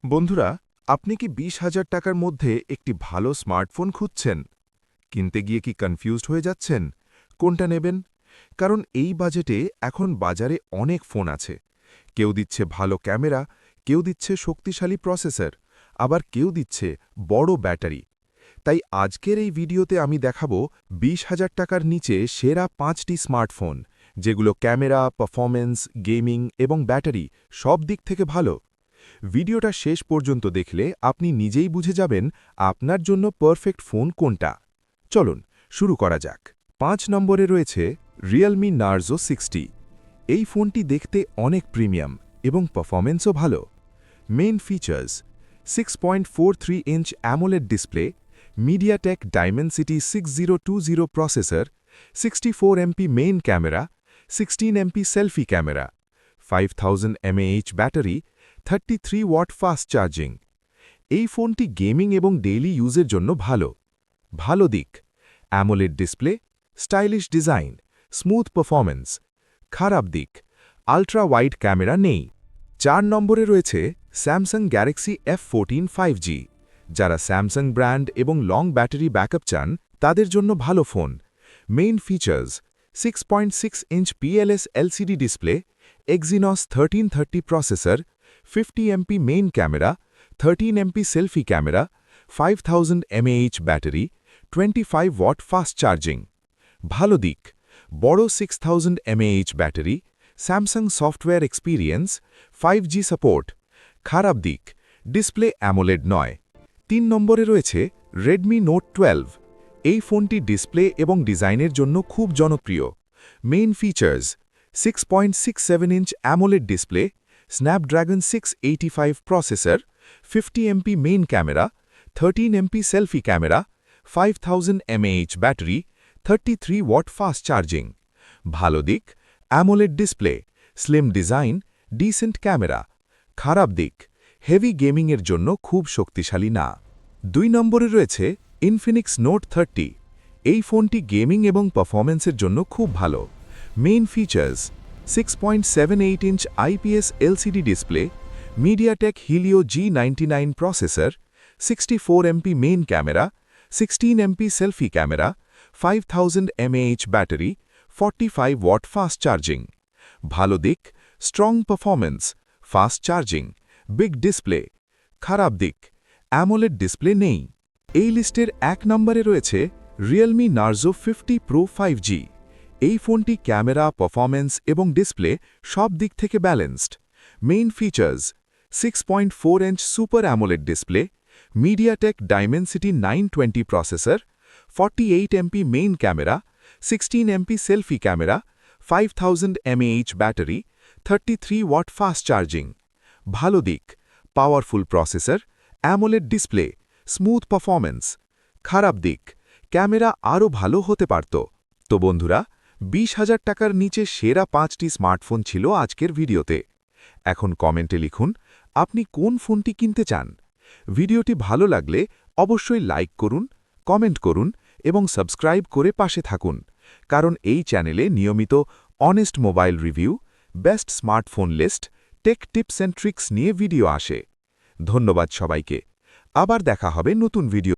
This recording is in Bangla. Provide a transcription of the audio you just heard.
বন্ধুরা, আপনি কি ২০,০০০ টাকার মধ্যে একটি ভালো স্মার্টফোন খুঁজছেন? কিনতে গিয়ে কি কনফিউজড হয়ে যাচ্ছেন? কোনটা নেবেন? কারণ এই বাজেটে এখন বাজারে অনেক ফোন আছে। কেউ দিচ্ছে ভালো ক্যামেরা, কেউ দিচ্ছে শক্তিশালী প্রসেসর, আবার কেউ দিচ্ছে বড় ব্যাটারি। তাই আজকের এই ভিডিওতে আমি দেখাবো ২০,০০০ টাকার নিচে সেরা ৫টি স্মার্টফোন, যেগুলো ক্যামেরা, পারফরম্যান্স, গেমিং এবং ব্যাটারি সব দিক থেকে ভালো। ভিডিওটা শেষ পর্যন্ত দেখলে আপনি নিজেই বুঝে যাবেন আপনার জন্য পারফেক্ট ফোন কোনটা। চলুন শুরু করা যাক। ৫ নম্বরে রয়েছে রিয়েলমি নার্জো 60। এই ফোনটি দেখতে অনেক প্রিমিয়াম এবং পারফরম্যান্সও ভালো। Main features: 6.43 inch AMOLED display, MediaTek Dimensity 6020 processor, 64 MP main camera, 16 MP selfie camera, 5000 mAh battery, 33 watt fast charging. এই ফোনটি গেমিং এবং ডেইলি ইউজের জন্য ভালো। ভালো দিক: AMOLED display, stylish design, smooth performance. খারাপ দিক: আল্ট্রা ওয়াইড ক্যামেরা নেই। ৪ নম্বরে রয়েছে স্যামসাং গ্যালাক্সি F14 5G। যারা স্যামসাং ব্র্যান্ড এবং লং ব্যাটারি ব্যাকআপ চান তাদের জন্য ভালো ফোন। Main features: 6.6 inch PLS LCD display, Exynos 1330 processor, 50 MP main camera, 13 MP selfie camera, 5000 mAh battery, 25 watt fast charging. ভালো দিক: বড় 6000 mAh battery, Samsung software experience, 5G support. খারাপ দিক: ডিসপ্লে অ্যামোলেড নয়। ৩ নম্বরে রয়েছে রেডমি নোট 12। এই ফোনটি ডিসপ্লে এবং ডিজাইনের জন্য খুব জনপ্রিয়। Main features: 6.67 inch AMOLED display, Snapdragon 685 processor, 50 MP main camera, 13 MP selfie camera, 5000 mAh battery, 33 watt fast charging. ভালো দিক: AMOLED display, slim design, decent camera. খারাপ দিক: হেভি গেমিংয়ের জন্য খুব শক্তিশালী না। ২ নম্বরে রয়েছে ইনফিনিক্স নোট 30। এই ফোনটি গেমিং এবং পারফরম্যান্সের জন্য খুব ভালো। Main features: 6.78 inch IPS LCD display, MediaTek Helio G99 processor, 64 MP main camera, 16 MP selfie camera, 5000 mAh battery, 45 watt fast charging. ভালো দিক: strong performance, fast charging, big display. খারাপ দিক: অ্যামোলেড ডিসপ্লে নেই। এই লিস্টের ১ নম্বরে রয়েছে রিয়েলমি নার্জো 50 প্রো 5G। এই ফোনটি ক্যামেরা, পারফরম্যান্স এবং ডিসপ্লে সব দিক থেকে balanced. Main features: 6.4 inch super AMOLED display, MediaTek Dimensity 920 processor, 48 MP main camera, 16 MP selfie camera, 5000 mAh battery, 33 watt fast charging. ভালো দিক: powerful processor, AMOLED display, smooth performance. খারাপ দিক: ক্যামেরা আরও ভালো হতে পারত। তো বন্ধুরা, ২০,০০০ টাকার নিচে সেরা ৫টি স্মার্টফোন ছিল আজকের ভিডিওতে। এখন কমেন্টে লিখুন আপনি কোন ফোনটি কিনতে চান। ভিডিওটি ভালো লাগলে অবশ্যই লাইক করুন, কমেন্ট করুন এবং সাবস্ক্রাইব করে পাশে থাকুন, কারণ এই চ্যানেলে নিয়মিত honest mobile review, best smartphone list, tech tips and tricks নিয়ে ভিডিও আসে। ধন্যবাদ সবাইকে। আবার দেখা হবে নতুন ভিডিও।